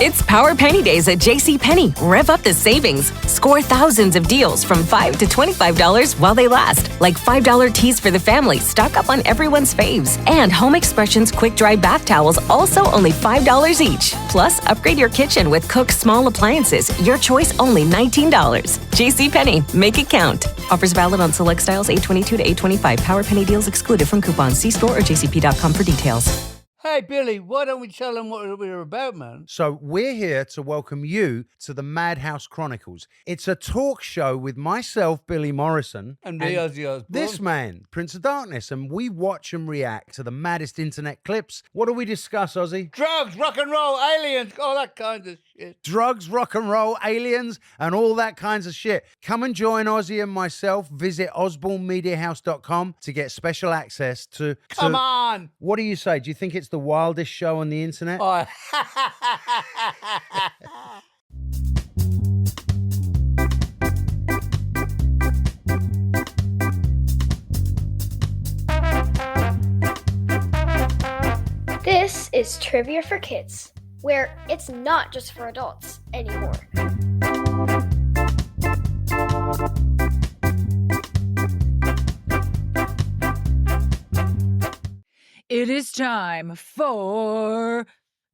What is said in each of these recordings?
It's Power Penny Days at JCPenney. Rev up the savings. Score thousands of deals from $5 to $25 while they last. Like $5 teas for the family. Stock up on everyone's faves. And Home Expressions quick dry bath towels, also only $5 each. Plus, upgrade your kitchen with Cook small appliances. Your choice, only $19. JCPenney. Make it count. Offers valid on select styles A22 to A25. Power Penny deals excluded from coupons. See store or jcp.com for details. Hey, Billy, why don't we tell them what we're about, man? So we're here to welcome you to the Madhouse Chronicles. It's a talk show with myself, Billy Morrison. And me, Ozzy Osbourne. This man, Prince of Darkness. And we watch and react to the maddest internet clips. What do we discuss, Ozzy? Drugs, rock and roll, aliens, all that kind of shit. Drugs, rock and roll, aliens, and all that kinds of shit. Come and join Ozzy and myself. Visit osbornemediahouse.com to get special access to... Come on! What do you say? Do you think it's the wildest show on the internet? Oh. This is Trivia for Kids, where it's not just for adults anymore. It is time for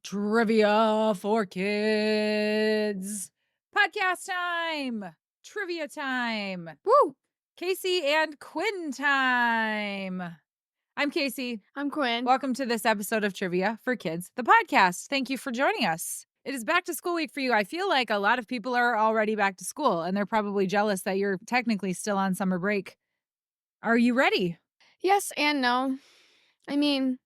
Trivia for Kids. Podcast time. Trivia time. Woo! Casey and Quinn time. I'm Casey. I'm Quinn. Welcome to this episode of Trivia for Kids, the podcast. Thank you for joining us. It is back to school week for you. I feel like a lot of people are already back to school, and they're probably jealous that you're technically still on summer break. Are you ready? Yes and no. I mean,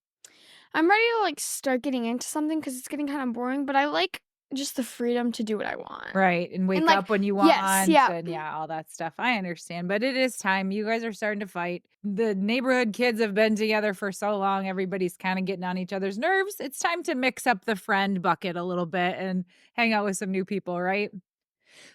I'm ready to start getting into something because it's getting kind of boring, but I like just the freedom to do what I want. Right. And wake up when you want. Yes, yeah. And all that stuff. I understand. But it is time. You guys are starting to fight. The neighborhood kids have been together for so long. Everybody's kind of getting on each other's nerves. It's time to mix up the friend bucket a little bit and hang out with some new people, right?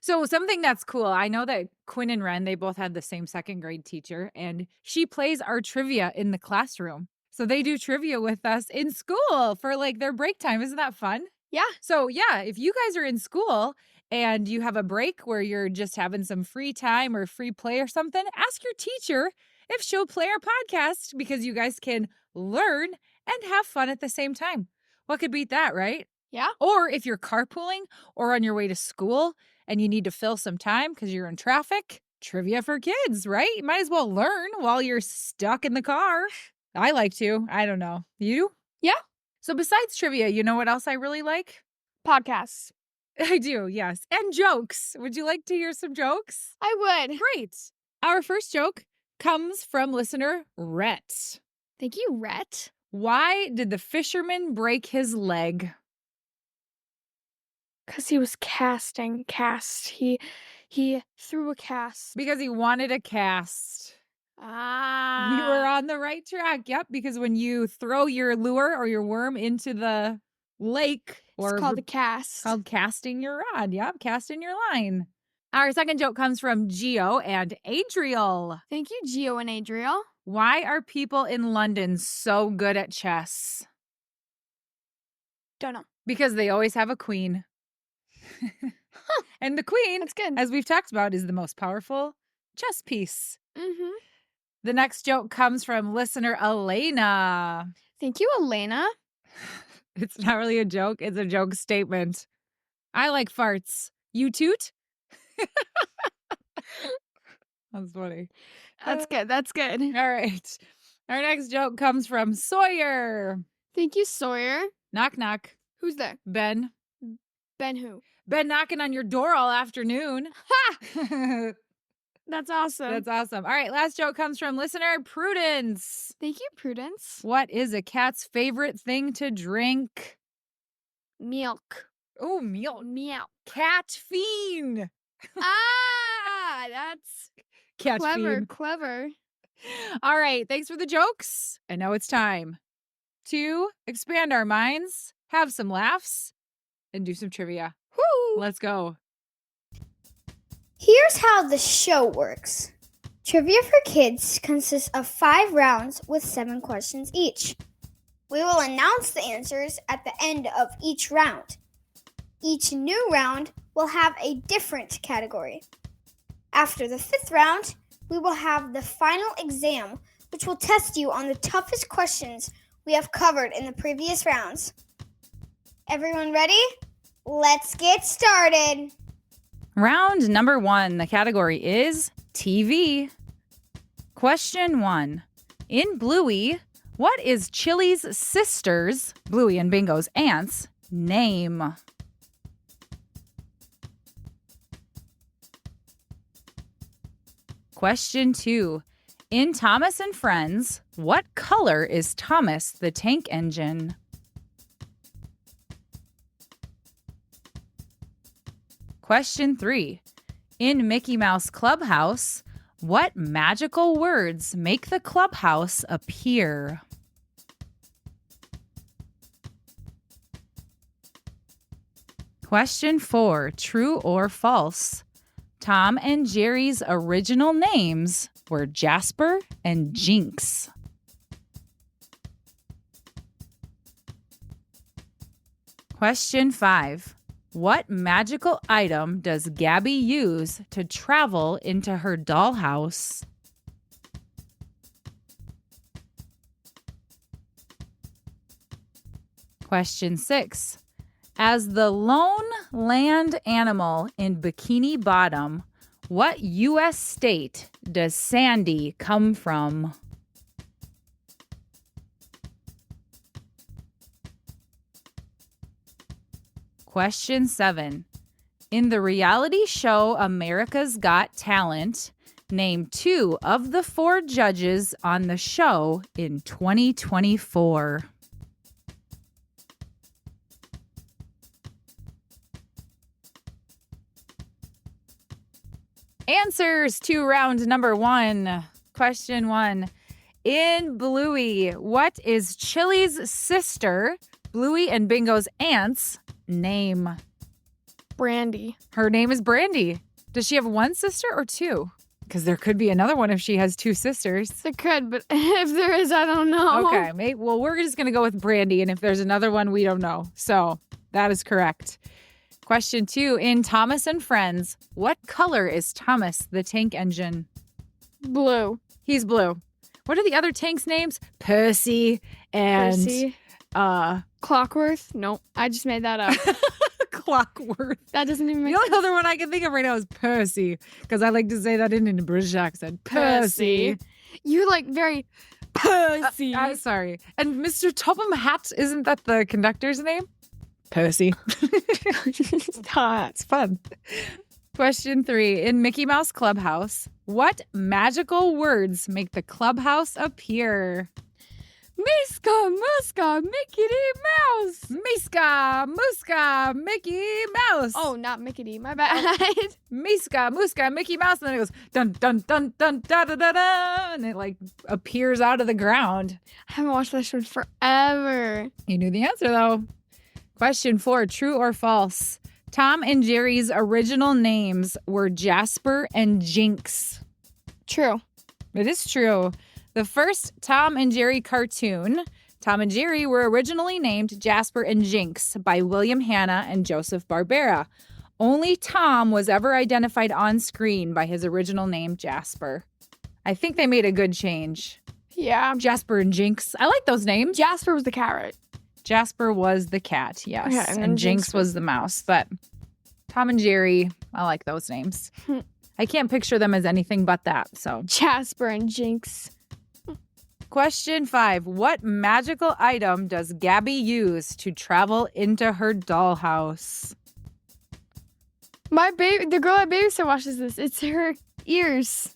So something that's cool, I know that Quinn and Ren, they both had the same second grade teacher, and she plays our trivia in the classroom. So they do trivia with us in school for their break time. Isn't that fun? Yeah. So if you guys are in school and you have a break where you're just having some free time or free play or something, ask your teacher if she'll play our podcast because you guys can learn and have fun at the same time. What could beat that, right? Yeah. Or if you're carpooling or on your way to school and you need to fill some time because you're in traffic, trivia for kids, right? You might as well learn while you're stuck in the car. I like to. I don't know. You? Yeah. So besides trivia, you know what else I really like? Podcasts. I do, yes. And jokes. Would you like to hear some jokes? I would. Great. Our first joke comes from listener Rhett. Thank you, Rhett. Why did the fisherman break his leg? Because he was casting. He threw a cast. Because he wanted a cast. Ah. You were on the right track. Yep, because when you throw your lure or your worm into the lake, it's called a cast. Called casting your rod. Yep, casting your line. Our second joke comes from Gio and Adriel. Thank you, Gio and Adriel. Why are people in London so good at chess? Don't know. Because they always have a queen. And the queen, that's good, as we've talked about, is the most powerful chess piece. Mm-hmm. The next joke comes from listener Elena. Thank you, Elena. It's not really a joke. It's a joke statement. I like farts. You toot? That's funny. That's good. That's good. All right. Our next joke comes from Sawyer. Thank you, Sawyer. Knock, knock. Who's there? Ben. Ben who? Been knocking on your door all afternoon. Ha! That's awesome. That's awesome. All right, last joke comes from listener Prudence. Thank you, Prudence. What is a cat's favorite thing to drink? Milk. Oh, milk. Meow. Cat fiend. Ah, that's Cat clever. fiend. Clever. All right, thanks for the jokes. And now it's time to expand our minds, have some laughs, and do some trivia. Woo! Let's go. Here's how the show works. Trivia for Kids consists of 5 rounds with 7 questions each. We will announce the answers at the end of each round. Each new round will have a different category. After the 5th round, we will have the final exam, which will test you on the toughest questions we have covered in the previous rounds. Everyone ready? Let's get started. Round number 1, the category is TV. Question 1. In Bluey, what is Chili's sister's, Bluey and Bingo's aunt's, name? Question 2. In Thomas and Friends, what color is Thomas the Tank Engine? Question 3. In Mickey Mouse Clubhouse, what magical words make the clubhouse appear? Question 4. True or false? Tom and Jerry's original names were Jasper and Jinx. Question 5. What magical item does Gabby use to travel into her dollhouse? Question 6. As the lone land animal in Bikini Bottom, what U.S. state does Sandy come from? Question 7. In the reality show America's Got Talent, name 2 of the 4 judges on the show in 2024. Answers to round number 1. Question 1. In Bluey, what is Chili's sister, Bluey and Bingo's aunt's, name? Brandy. Her name is Brandy. Does she have 1 sister or 2? Because there could be another one if she has 2 sisters. There could, but if there is, I don't know. Okay, well, we're just going to go with Brandy, and if there's another one, we don't know. So that is correct. Question 2. In Thomas and Friends, what color is Thomas the Tank Engine? Blue. He's blue. What are the other tanks' names? Percy and... Percy. Clockworth? Nope. I just made that up. Clockworth. That doesn't even make The sense. only other one I can think of right now is Percy, because I like to say that in a British accent. Percy. You're like very Percy. I'm sorry. And Mr. Topham Hatt, isn't that the conductor's name? Percy. It's fun. Question 3. In Mickey Mouse Clubhouse, what magical words make the clubhouse appear? Miska, Muska, Mickey Mouse. Miska, Muska, Mickey Mouse. Oh, not Mickey, my bad. Miska, Muska, Mickey Mouse. And then it goes dun, dun, dun, dun, da, da, da, da. And it like appears out of the ground. I haven't watched that show in forever. You knew the answer though. Question 4, true or false? Tom and Jerry's original names were Jasper and Jinx. True. It is true. The first Tom and Jerry cartoon, Tom and Jerry, were originally named Jasper and Jinx by William Hanna and Joseph Barbera. Only Tom was ever identified on screen by his original name, Jasper. I think they made a good change. Yeah. Jasper and Jinx. I like those names. Jasper was the carrot. Jasper was the cat, yes. Okay, and and then Jinx Jinx was the mouse. But Tom and Jerry, I like those names. I can't picture them as anything but that. So Jasper and Jinx. Question 5. What magical item does Gabby use to travel into her dollhouse? My baby, the girl I babysit watches this. It's her ears,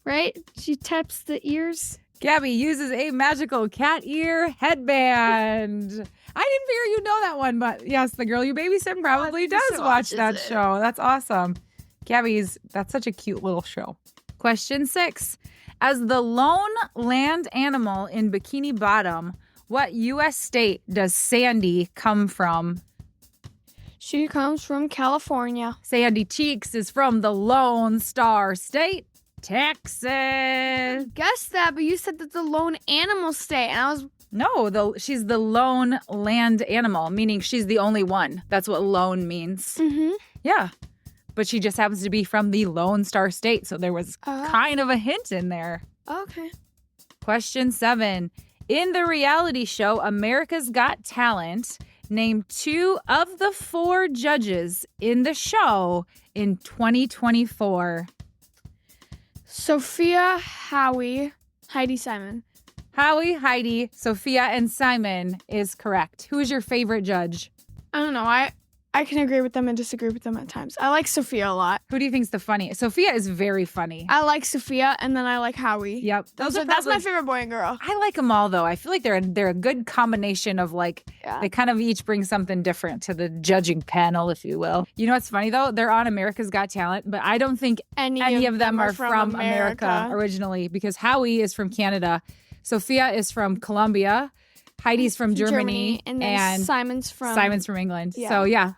right? She taps the ears. Gabby uses a magical cat ear headband. I didn't figure you'd know that one, but yes, the girl you babysit probably does watch that show. That's awesome. That's such a cute little show. Question 6. As the lone land animal in Bikini Bottom, what U.S. state does Sandy come from? She comes from California. Sandy Cheeks is from the Lone Star State, Texas. Guess that, but you said that the lone animal state, and I was No, she's the lone land animal, meaning she's the only one. That's what lone means. Mm-hmm. Yeah. But she just happens to be from the Lone Star State, so there was kind of a hint in there. Okay. Question 7. In the reality show America's Got Talent, name 2 of the 4 judges in the show in 2024. Sophia, Howie, Heidi, Simon. Howie, Heidi, Sophia, and Simon is correct. Who is your favorite judge? I don't know. I can agree with them and disagree with them at times. I like Sophia a lot. Who do you think's the funniest? Sophia is very funny. I like Sophia, and then I like Howie. Yep. That's my favorite boy and girl. I like them all, though. I feel like they're a good combination of, like, they kind of each bring something different to the judging panel, if you will. You know what's funny, though? They're on America's Got Talent, but I don't think any of them are from America originally, because Howie is from Canada, Sophia is from Colombia, Heidi's from Germany, and then Simon's from England. Yeah. So, yeah.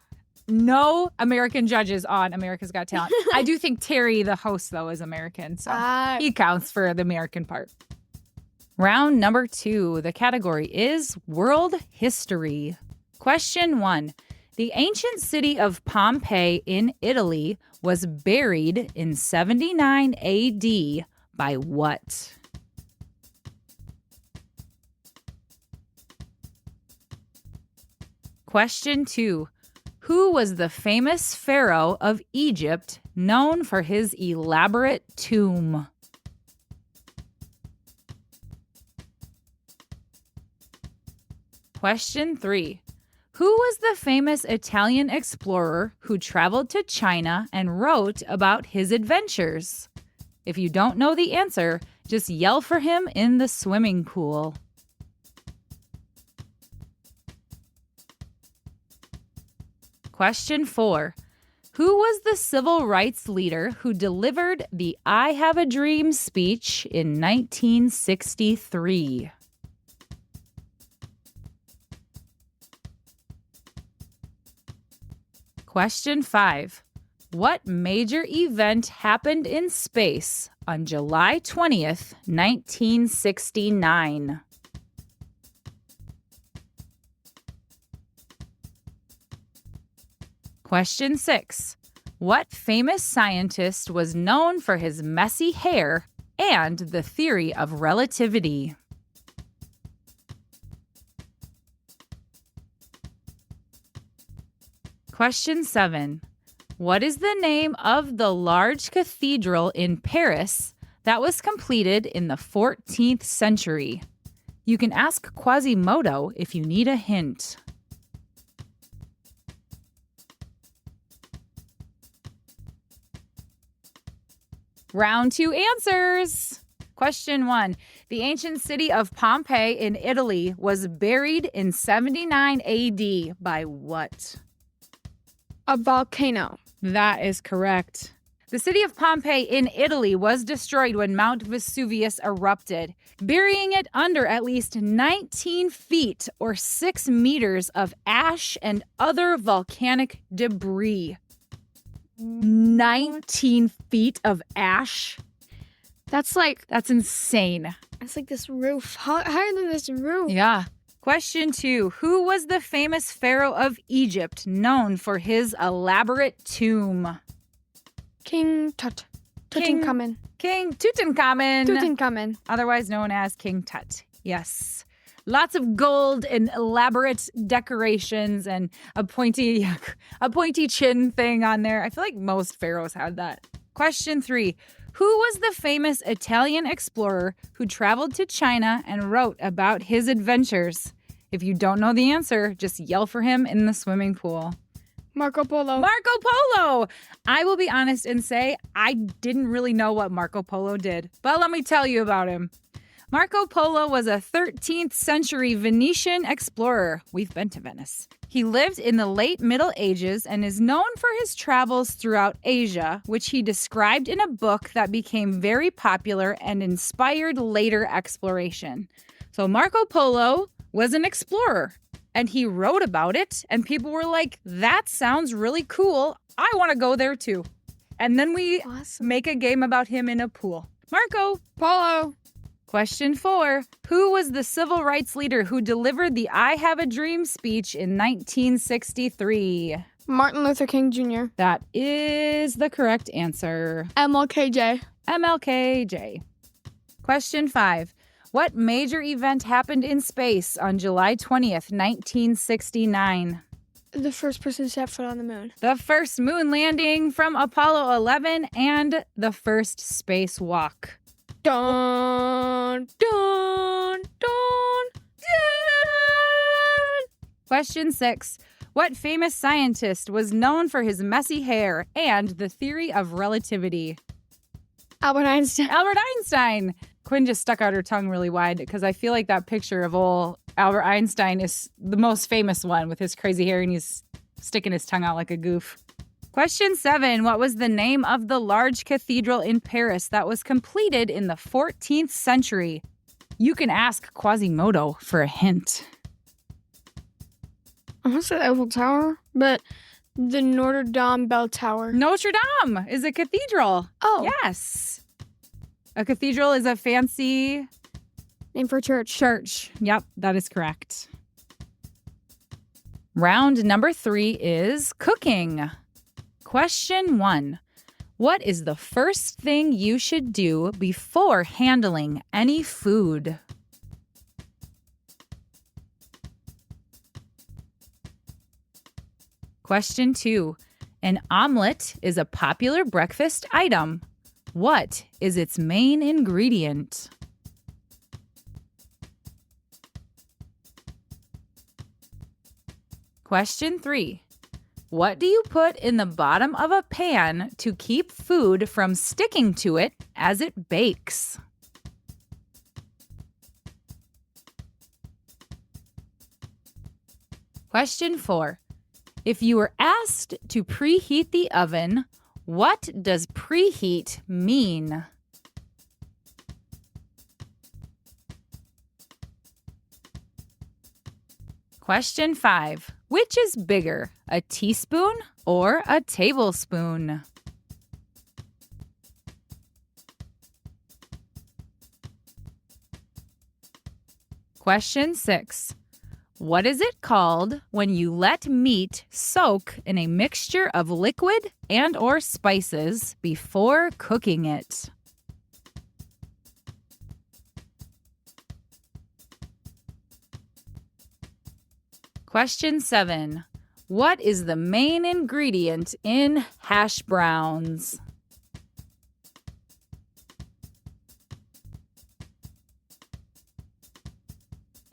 No American judges on America's Got Talent. I do think Terry, the host, though, is American. So he counts for the American part. Round number 2. The category is World History. Question 1. The ancient city of Pompeii in Italy was buried in 79 AD by what? Question 2. Who was the famous pharaoh of Egypt known for his elaborate tomb? Question 3. Who was the famous Italian explorer who traveled to China and wrote about his adventures? If you don't know the answer, just yell for him in the swimming pool. Question 4. Who was the civil rights leader who delivered the I Have a Dream speech in 1963? Question 5. What major event happened in space on July 20th, 1969? Question 6. What famous scientist was known for his messy hair and the theory of relativity? Question 7. What is the name of the large cathedral in Paris that was completed in the 14th century? You can ask Quasimodo if you need a hint. Round 2 answers. Question 1. The ancient city of Pompeii in Italy was buried in 79 AD by what? A volcano. That is correct. The city of Pompeii in Italy was destroyed when Mount Vesuvius erupted, burying it under at least 19 feet or 6 meters of ash and other volcanic debris. 19 feet of ash? That's insane. It's like this roof, higher than this roof. Yeah. Question 2. Who was the famous pharaoh of Egypt known for his elaborate tomb? King Tut. Tutankhamun. King Tutankhamun. Tutankhamun. Otherwise known as King Tut. Yes. Lots of gold and elaborate decorations and a pointy chin thing on there. I feel like most pharaohs had that. Question 3. Who was the famous Italian explorer who traveled to China and wrote about his adventures? If you don't know the answer, just yell for him in the swimming pool. Marco Polo. Marco Polo! I will be honest and say I didn't really know what Marco Polo did, but let me tell you about him. Marco Polo was a 13th century Venetian explorer. We've been to Venice. He lived in the late Middle Ages and is known for his travels throughout Asia, which he described in a book that became very popular and inspired later exploration. So Marco Polo was an explorer, and he wrote about it, and people were like, that sounds really cool. I want to go there too. And then we make a game about him in a pool. Marco Polo. Question 4. Who was the civil rights leader who delivered the I Have a Dream speech in 1963? Martin Luther King Jr. That is the correct answer. MLKJ. MLKJ. Question 5. What major event happened in space on July 20th, 1969? The first person to set foot on the moon. The first moon landing from Apollo 11 and the first spacewalk. Dun, dun, dun, dun. Question 6. What famous scientist was known for his messy hair and the theory of relativity? Albert Einstein. Albert Einstein. Quinn just stuck out her tongue really wide because I feel like that picture of old Albert Einstein is the most famous one with his crazy hair and he's sticking his tongue out like a goof. Question 7. What was the name of the large cathedral in Paris that was completed in the 14th century? You can ask Quasimodo for a hint. I want to say the Eiffel Tower, but the Notre Dame Bell Tower. Notre Dame is a cathedral. Oh. Yes. A cathedral is a fancy Name for a church. church. Yep, that is correct. Round number 3 is cooking. Question 1. What is the first thing you should do before handling any food? Question 2. An omelet is a popular breakfast item. What is its main ingredient? Question 3. What do you put in the bottom of a pan to keep food from sticking to it as it bakes? Question 4. If you were asked to preheat the oven, what does preheat mean? Question 5. Which is bigger, a teaspoon or a tablespoon? Question 6. What is it called when you let meat soak in a mixture of liquid and or spices before cooking it? Question 7. What is the main ingredient in hash browns?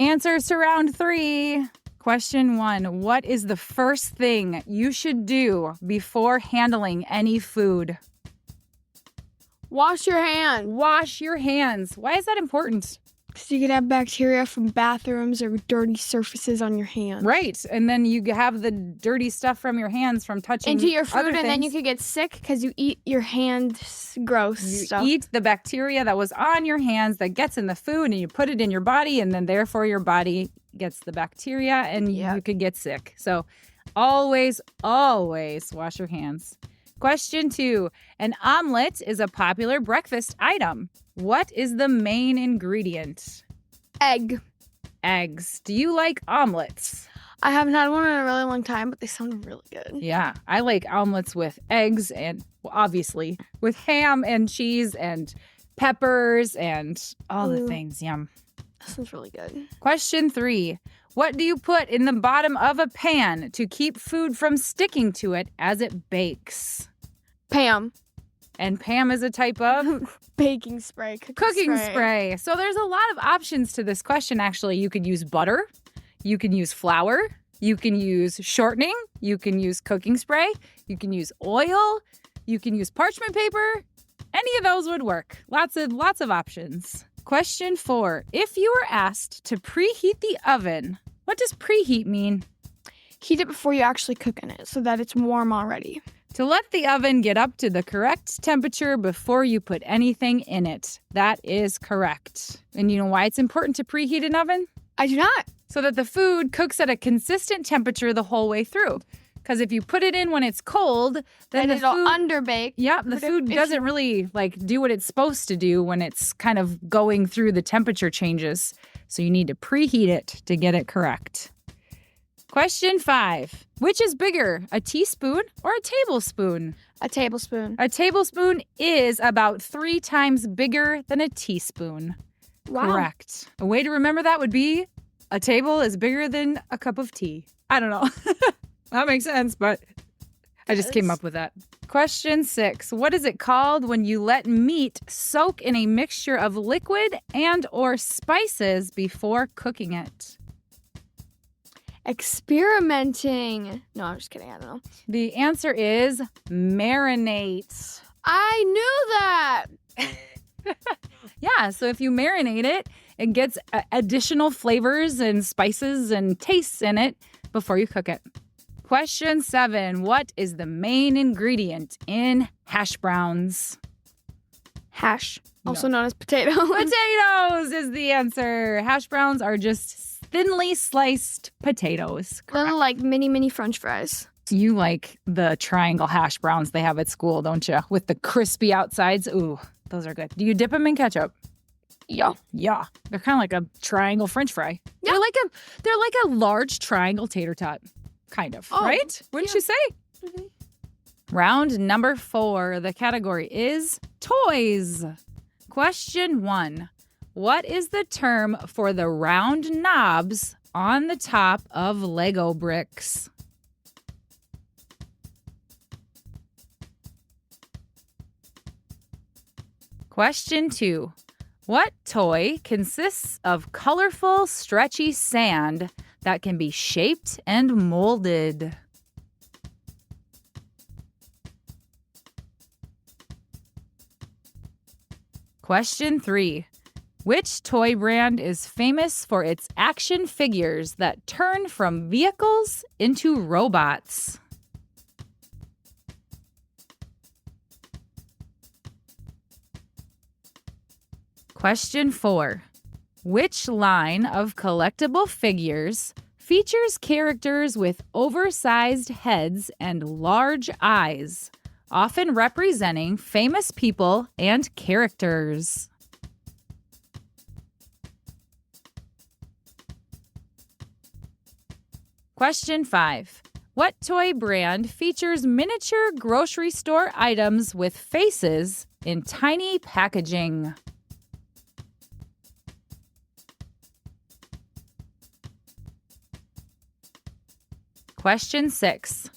Answers to round 3. Question 1. What is the first thing you should do before handling any food? Wash your hands. Wash your hands. Why is that important? Because you could have bacteria from bathrooms or dirty surfaces on your hands. Right. And then you have the dirty stuff from your hands from touching Into your other food, and then you things. could get sick because you eat your hands gross You stuff. eat the bacteria that was on your hands that gets in the food and you put it in your body and then therefore your body gets the bacteria and you could get sick. So always, always wash your hands. Question 2. An omelet is a popular breakfast item. What is the main ingredient? Egg. Eggs. Do you like omelets? I haven't had one in a really long time, but they sound really good. Yeah, I like omelets with eggs and, well, obviously, with ham and cheese and peppers and all the things. Yum. That sounds really good. Question 3. What do you put in the bottom of a pan to keep food from sticking to it as it bakes? Pam. And Pam is a type of Baking spray. cooking spray. So there's a lot of options to this question, actually. You could use butter. You can use flour. You can use shortening. You can use cooking spray. You can use oil. You can use parchment paper. Any of those would work. Lots of options. Question 4. If you were asked to preheat the oven, what does preheat mean? Heat it before you actually cook in it so that it's warm already. To let the oven get up to the correct temperature before you put anything in it. That is correct. And you know why it's important to preheat an oven? I do not. So that the food cooks at a consistent temperature the whole way through. Because if you put it in when it's cold, then And the it'll food, underbake. yeah, the But food if doesn't really like do what it's supposed to do when it's kind of going through the temperature changes. So you need to preheat it to get it correct. Question 5. Which is bigger, a teaspoon or a tablespoon? A tablespoon. A tablespoon is about 3 times bigger than a teaspoon. Wow. Correct. A way to remember that would be a table is bigger than a cup of tea. I don't know. That makes sense, but I just came up with that. Question 6. What is it called when you let meat soak in a mixture of liquid and or spices before cooking it? Experimenting. No, I'm just kidding. I don't know. The answer is marinate. I knew that. Yeah, so if you marinate it, it gets additional flavors and spices and tastes in it before you cook it. Question 7. What is the main ingredient in hash browns? Hash, also No. known as potato. Potatoes is the answer. Hash browns are just thinly sliced potatoes. Little like mini French fries. You like the triangle hash browns they have at school, don't you? With the crispy outsides. Ooh, those are good. Do you dip them in ketchup? Yeah. Yeah. They're kind of like a triangle French fry. Yeah. They're like a large triangle tater tot. Kind of, Oh, right? Wouldn't you say? Round number 4. The category is toys. Question 1. What is the term for the round knobs on the top of Lego bricks? Question 2. What toy consists of colorful, stretchy sand that can be shaped and molded? Question 3. Which toy brand is famous for its action figures that turn from vehicles into robots? Question 4. Which line of collectible figures features characters with oversized heads and large eyes, often representing famous people and characters? Question 5. What toy brand features miniature grocery store items with faces in tiny packaging? Question 6.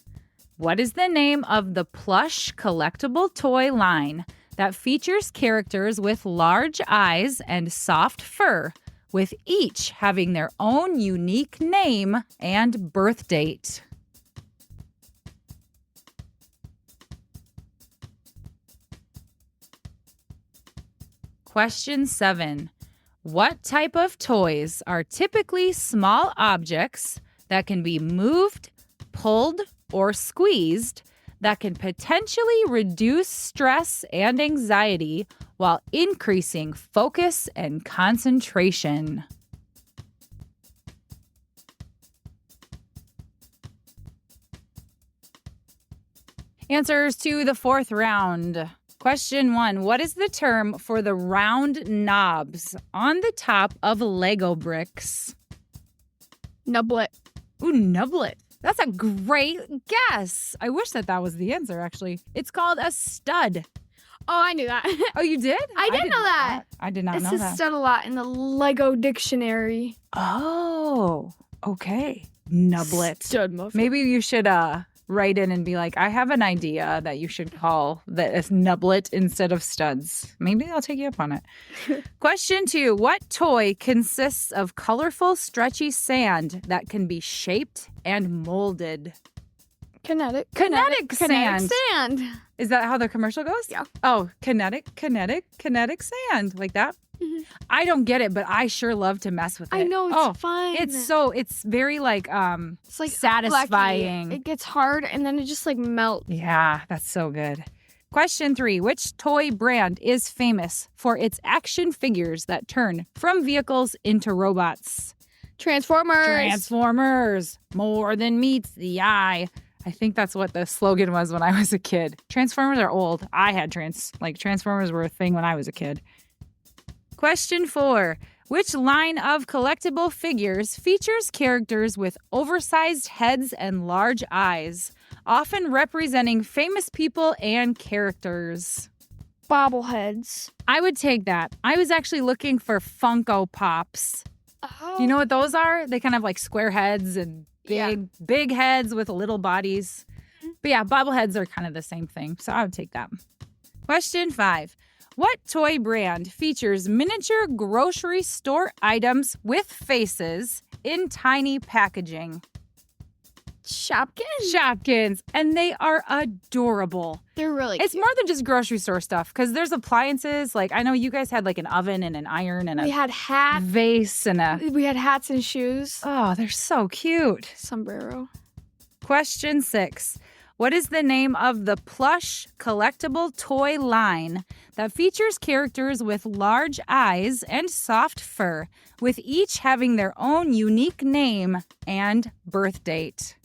What is the name of the plush collectible toy line that features characters with large eyes and soft fur, with each having their own unique name and birth date? Question 7. What type of toys are typically small objects that can be moved, pulled, or squeezed that can potentially reduce stress and anxiety while increasing focus and concentration? Answers to the 4th round. Question 1. What is the term for the round knobs on the top of Lego bricks? Nublet. Ooh, nublet. That's a great guess. I wish that was the answer, actually. It's called a stud. Oh, I knew that. Oh, you did? I didn't know that. I did not It know says that. stud a lot in the Lego dictionary. Oh, okay. Nublet. Stud muffin. Maybe you should write in and be like, I have an idea that you should call that as nublet instead of studs. Maybe I'll take you up on it. Question 2. What toy consists of colorful, stretchy sand that can be shaped and molded? Kinetic sand. sand. Is that how the commercial goes? Yeah. Oh, kinetic sand. Like that? Mhm. I don't get it, but I sure love to mess with it. I know, it's fun. It's very like It's like satisfying. flecky. It gets hard and then it just like melts. Yeah, that's so good. Question 3. Which toy brand is famous for its action figures that turn from vehicles into robots? Transformers. Transformers. More than meets the eye. I think that's what the slogan was when I was a kid. Transformers are old. I had Transformers were a thing when I was a kid. Question 4. Which line of collectible figures features characters with oversized heads and large eyes, often representing famous people and characters? Bobbleheads. I would take that. I was actually looking for Funko Pops. Oh. Do you know what those are? They kind of like square heads and big heads with little bodies. But yeah, bobbleheads are kind of the same thing. So I would take that. Question 5. What toy brand features miniature grocery store items with faces in tiny packaging? Shopkins? Shopkins. And they are adorable. They're really It's cute. more than just grocery store stuff because there's appliances. Like I know you guys had like an oven and an iron and We a had hats. vase and a... We had hats and shoes. Oh, they're so cute. Sombrero. Question 6. What is the name of the plush collectible toy line that features characters with large eyes and soft fur, with each having their own unique name and birth date?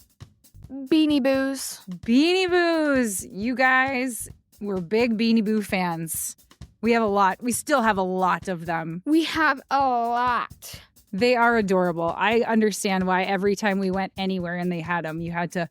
Beanie Boos. Beanie Boos. You guys were big Beanie Boo fans. We have a lot. We still have a lot of them. We have a lot. They are adorable. I understand why every time we went anywhere and they had them, you had to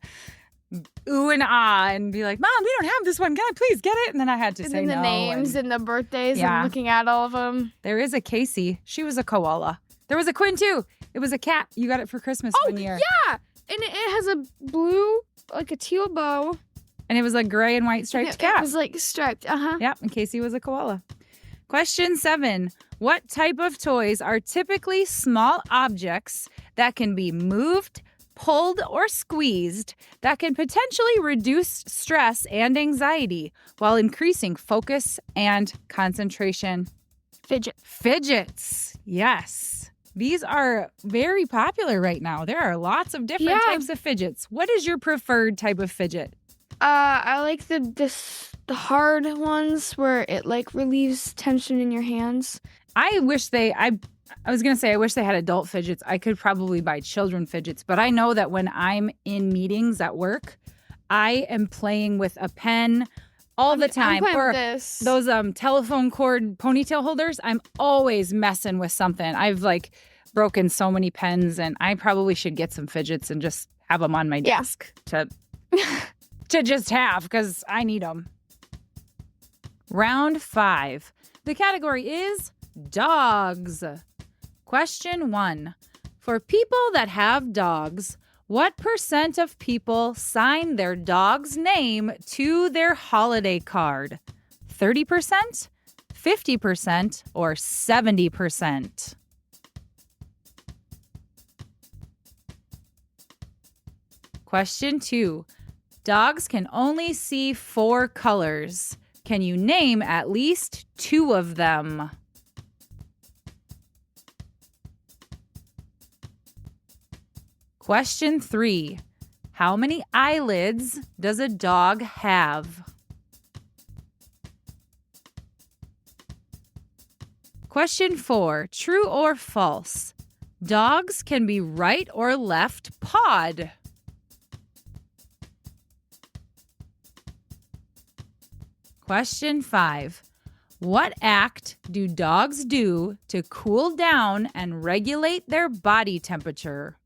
ooh and ah and be like, Mom, we don't have this one. Can I please get it? And then I had to And say then the no. names and the birthdays Yeah. and looking at all of them. There is a Casey. She was a koala. There was a Quinn too. It was a cat. You got it for Christmas one year. Yeah. And it has a blue, like a teal bow. And it was a gray and white striped cat. It was like striped. Uh-huh. Yep, and Casey was a koala. Question 7. What type of toys are typically small objects that can be moved, pulled, or squeezed that can potentially reduce stress and anxiety while increasing focus and concentration? Fidgets. Yes. These are very popular right now. There are lots of different types of fidgets. What is your preferred type of fidget? I like the hard ones where it like relieves tension in your hands. I wish I was going to say I wish they had adult fidgets. I could probably buy children fidgets, but I know that when I'm in meetings at work, I am playing with a pen all the time. I'm playing or with this. those telephone cord ponytail holders. I'm always messing with something. I've like broken so many pens, and I probably should get some fidgets and just have them on my desk to just have because I need them. Round 5. The category is dogs. Question 1. For people that have dogs, what % of people sign their dog's name to their holiday card? 30%, 50%, or 70%? Question 2. Dogs can only see 4 colors. Can you name at least 2 of them? Question 3. How many eyelids does a dog have? Question 4. True or false? Dogs can be right or left pawed. Question 5. What act do dogs do to cool down and regulate their body temperature?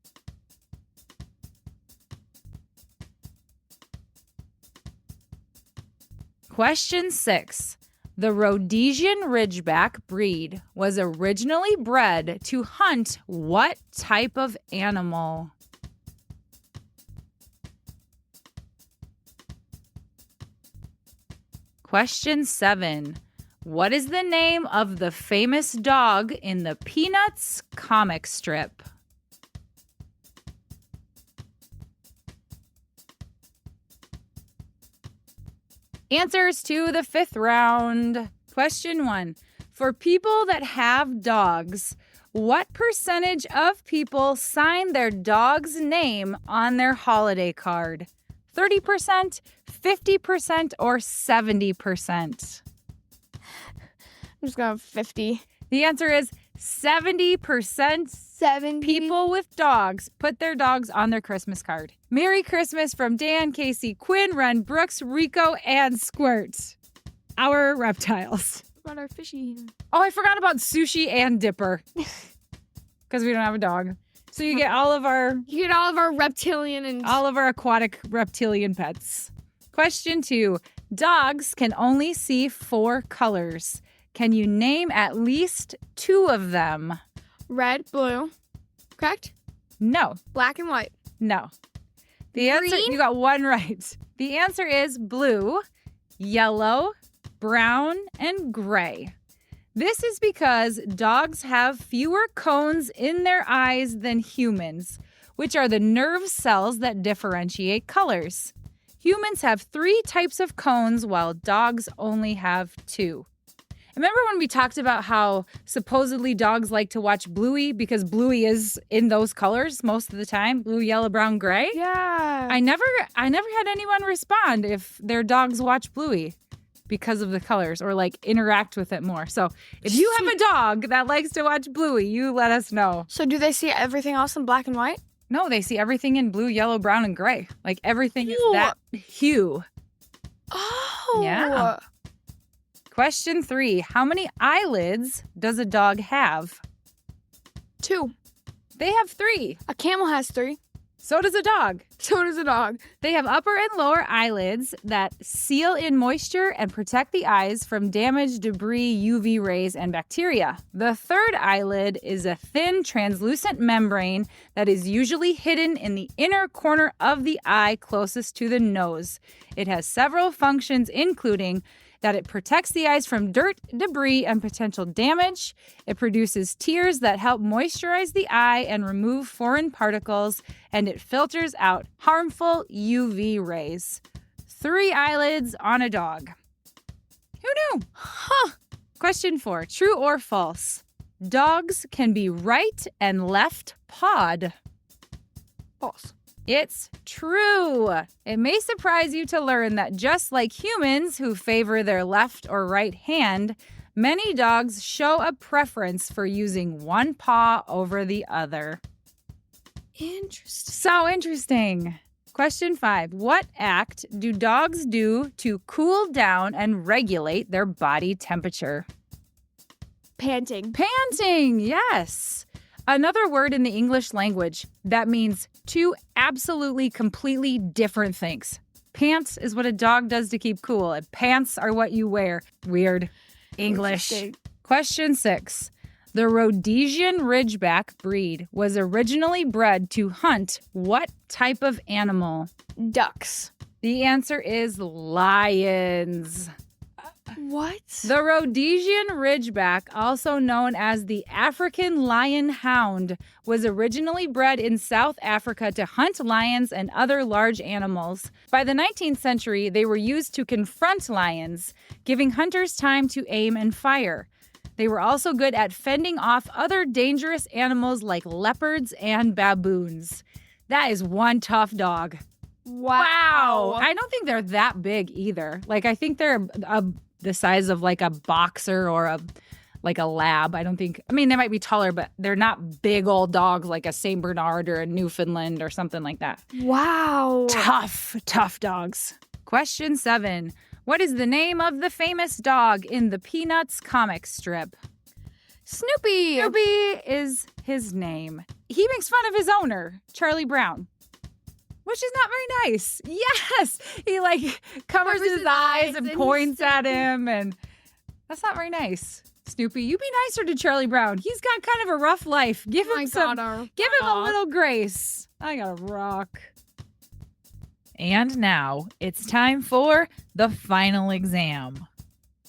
Question 6. The Rhodesian Ridgeback breed was originally bred to hunt what type of animal? Question 7. What is the name of the famous dog in the Peanuts comic strip? Answers to the 5th round. Question 1. For people that have dogs, what percentage of people sign their dog's name on their holiday card? 30%, 50%, or 70%? I'm just going 50. The answer is 70% 70. People with dogs put their dogs on their Christmas card. Merry Christmas from Dan, Casey, Quinn, Ren, Brooks, Rico, and Squirt. Our reptiles. What about our fishy? Oh, I forgot about Sushi and Dipper. Because we don't have a dog. So you get all of our You get all of our reptilian and aquatic reptilian pets. Question 2. Dogs can only see 4 colors. Can you name at least 2 of them? red, blue. Correct? No. Black and white. No. The answer, Green? you got one right. The answer is blue, yellow, brown, and gray. This is because dogs have fewer cones in their eyes than humans, which are the nerve cells that differentiate colors. Humans have 3 types of cones while dogs only have 2. Remember when we talked about how supposedly dogs like to watch Bluey because Bluey is in those colors most of the time, blue, yellow, brown, gray? Yeah. I never had anyone respond if their dogs watch Bluey because of the colors or like interact with it more. So if you have a dog that likes to watch Bluey, you let us know. So do they see everything else in black and white? No, they see everything in blue, yellow, brown, and gray. Like everything is Ew. that hue. Oh. Yeah. Question 3. How many eyelids does a dog have? 2. They have 3. A camel has 3. So does a dog. So does a dog. They have upper and lower eyelids that seal in moisture and protect the eyes from damage, debris, UV rays, and bacteria. The third eyelid is a thin, translucent membrane that is usually hidden in the inner corner of the eye closest to the nose. It has several functions, including that it protects the eyes from dirt, debris, and potential damage. It produces tears that help moisturize the eye and remove foreign particles, and it filters out harmful UV rays. 3 eyelids on a dog. Who knew? Huh. Question 4. True or false? Dogs can be right and left pawed. False. It's true. It may surprise you to learn that just like humans who favor their left or right hand, many dogs show a preference for using one paw over the other. Interesting. So interesting. Question 5. What act do dogs do to cool down and regulate their body temperature? Panting. Panting, yes. Another word in the English language that means 2 absolutely, completely different things. Pants is what a dog does to keep cool, and pants are what you wear. Weird. English. Question 6. The Rhodesian Ridgeback breed was originally bred to hunt what type of animal? Ducks. The answer is lions. What? The Rhodesian Ridgeback, also known as the African lion hound, was originally bred in South Africa to hunt lions and other large animals. By the 19th century, they were used to confront lions, giving hunters time to aim and fire. They were also good at fending off other dangerous animals like leopards and baboons. That is one tough dog. Wow. I don't think they're that big either. Like, I think they're the size of like a boxer or a lab. They might be taller, but they're not big old dogs like a St. Bernard or a Newfoundland or something like that. Wow. Tough dogs. Question 7. What is the name of the famous dog in the Peanuts comic strip? Snoopy. Snoopy is his name. He makes fun of his owner, Charlie Brown, which is not very nice. Yes, he covers his eyes and points at him, and that's not very nice. Snoopy, you be nicer to Charlie Brown. He's got kind of a rough life. Give him a little grace. I gotta rock. And now it's time for the final exam.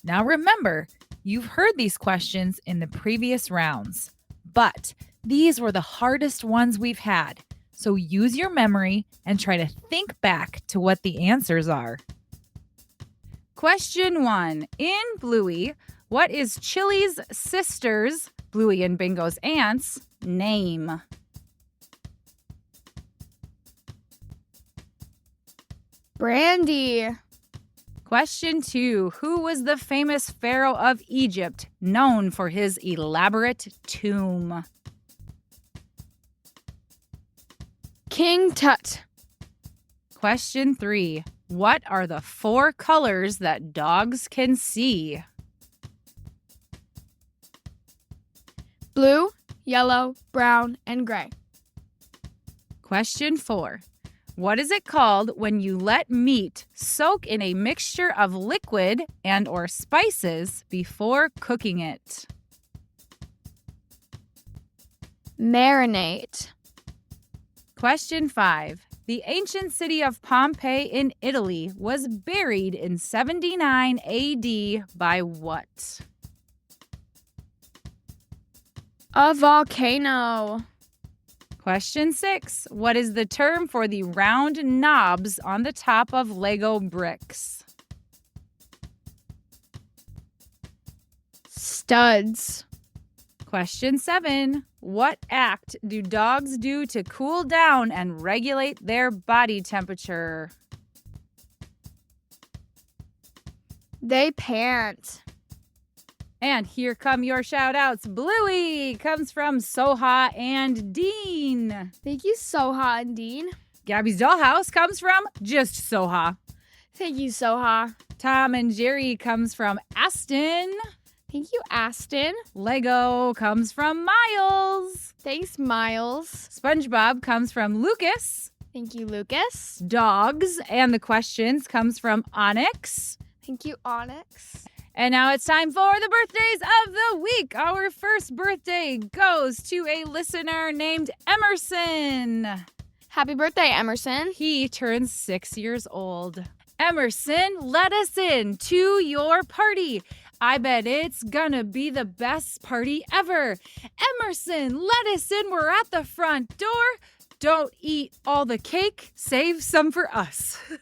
Now remember, you've heard these questions in the previous rounds, but these were the hardest ones we've had. So use your memory and try to think back to what the answers are. Question 1. In Bluey, what is Chili's sister's, Bluey and Bingo's aunt's, name? Brandy. Question 2. Who was the famous pharaoh of Egypt known for his elaborate tomb? King Tut. Question 3. What are the 4 colors that dogs can see? Blue, yellow, brown, and gray. Question 4. What is it called when you let meat soak in a mixture of liquid and or spices before cooking it? Marinate. Question 5. The ancient city of Pompeii in Italy was buried in 79 AD by what? A volcano. Question 6. What is the term for the round knobs on the top of Lego bricks? Studs. Question 7. What act do dogs do to cool down and regulate their body temperature? They pant. And here come your shout outs. Bluey comes from Soha and Dean. Thank you, Soha and Dean. Gabby's Dollhouse comes from just Soha. Thank you, Soha. Tom and Jerry comes from Aston. Thank you, Aston. Lego comes from Miles. Thanks, Miles. SpongeBob comes from Lucas. Thank you, Lucas. Dogs and the questions comes from Onyx. Thank you, Onyx. And now it's time for the birthdays of the week. Our first birthday goes to a listener named Emerson. Happy birthday, Emerson. He turns 6 years old. Emerson, let us in to your party. I bet it's gonna be the best party ever. Emerson, let us in. We're at the front door. Don't eat all the cake. Save some for us. Happy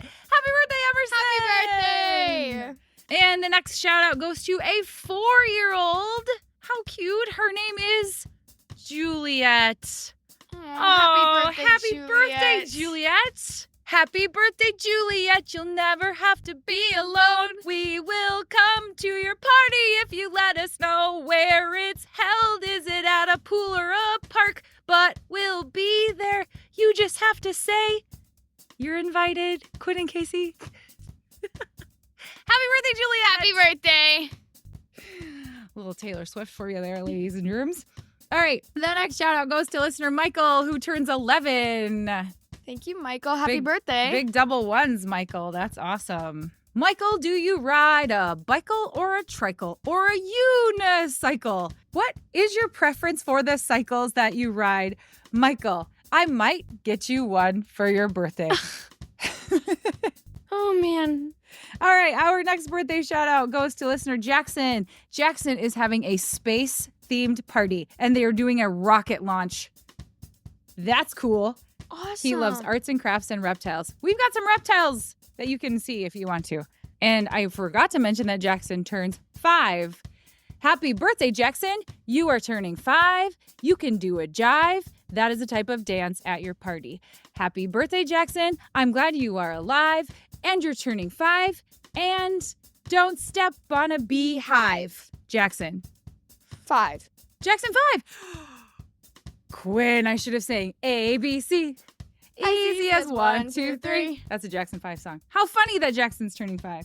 birthday, Emerson! Happy birthday! And the next shout out goes to a 4-year-old. How cute. Her name is Juliet. Happy birthday, Juliet. Happy birthday, Juliet. You'll never have to be alone. We will come to your party if you let us know where it's held. Is it at a pool or a park? But we'll be there. You just have to say you're invited. Quinn and Casey. Happy birthday, Juliet. Happy birthday. A little Taylor Swift for you there, ladies and germs. All right. The next shout out goes to listener Michael, who turns 11. Thank you, Michael. Happy birthday. Big double ones, Michael. That's awesome. Michael, do you ride a bicycle or a tricycle or a unicycle? What is your preference for the cycles that you ride? Michael, I might get you one for your birthday. Oh, man. All right, our next birthday shout out goes to listener Jackson. Jackson is having a space-themed party, and they are doing a rocket launch. That's cool. Awesome. He loves arts and crafts and reptiles. We've got some reptiles that you can see if you want to. And I forgot to mention that Jackson turns 5. Happy birthday, Jackson. You are turning 5. You can do a jive. That is a type of dance at your party. Happy birthday, Jackson. I'm glad you are alive and you're turning 5. And don't step on a beehive. Jackson. 5. Jackson 5. Quinn, I should have sang A, B, C. Easy as 1, 2, 3. That's a Jackson 5 song. How funny that Jackson's turning 5.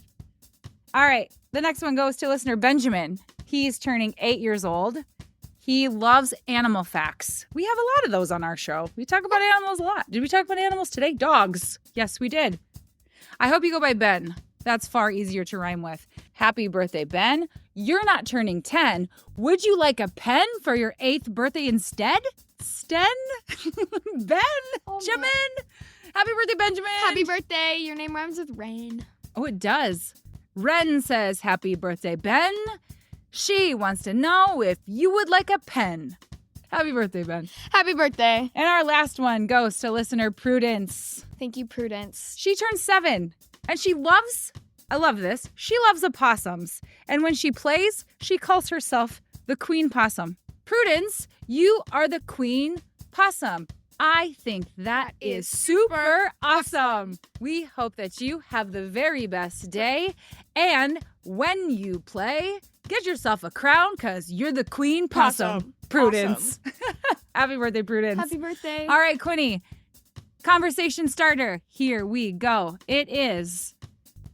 All right, the next one goes to listener Benjamin. He's turning 8 years old. He loves animal facts. We have a lot of those on our show. We talk about animals a lot. Did we talk about animals today? Dogs. Yes, we did. I hope you go by Ben. That's far easier to rhyme with. Happy birthday, Ben. You're not turning 10. Would you like a pen for your 8th birthday instead? Sten? Ben? Oh, Jamin? Happy birthday, Benjamin. Happy birthday. Your name rhymes with rain. Oh, it does. Ren says, happy birthday, Ben. She wants to know if you would like a pen. Happy birthday, Ben. Happy birthday. And our last one goes to listener Prudence. Thank you, Prudence. She turned 7, and she loves, I love this, she loves opossums. And when she plays, she calls herself the Queen Possum. Prudence, you are the Queen Possum. I think that is super awesome. We hope that you have the very best day. And when you play, get yourself a crown because you're the Queen Possum. Possum. Prudence. Happy birthday, Prudence. Happy birthday. All right, Quinny, Conversation starter. Here we go. It is,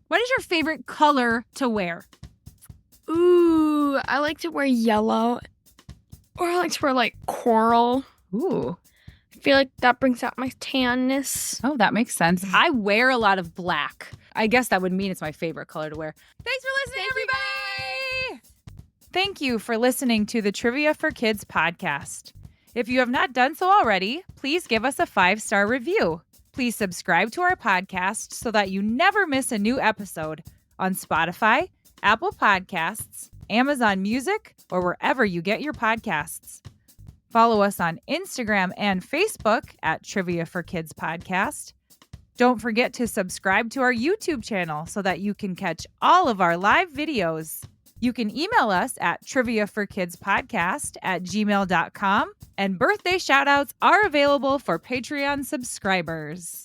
what is your favorite color to wear? Ooh, I like to wear yellow. Or I like to wear like coral. Ooh. I feel like that brings out my tanness. Oh, that makes sense. I wear a lot of black. I guess that would mean it's my favorite color to wear. Thanks for listening, everybody! Thank you for listening to the Trivia for Kids podcast. If you have not done so already, please give us a 5-star review. Please subscribe to our podcast so that you never miss a new episode on Spotify, Apple Podcasts, Amazon Music, or wherever you get your podcasts. Follow us on Instagram and Facebook at Trivia for Kids Podcast. Don't forget to subscribe to our YouTube channel so that you can catch all of our live videos. You can email us at triviaforkidspodcast@gmail.com, and birthday shoutouts are available for Patreon subscribers.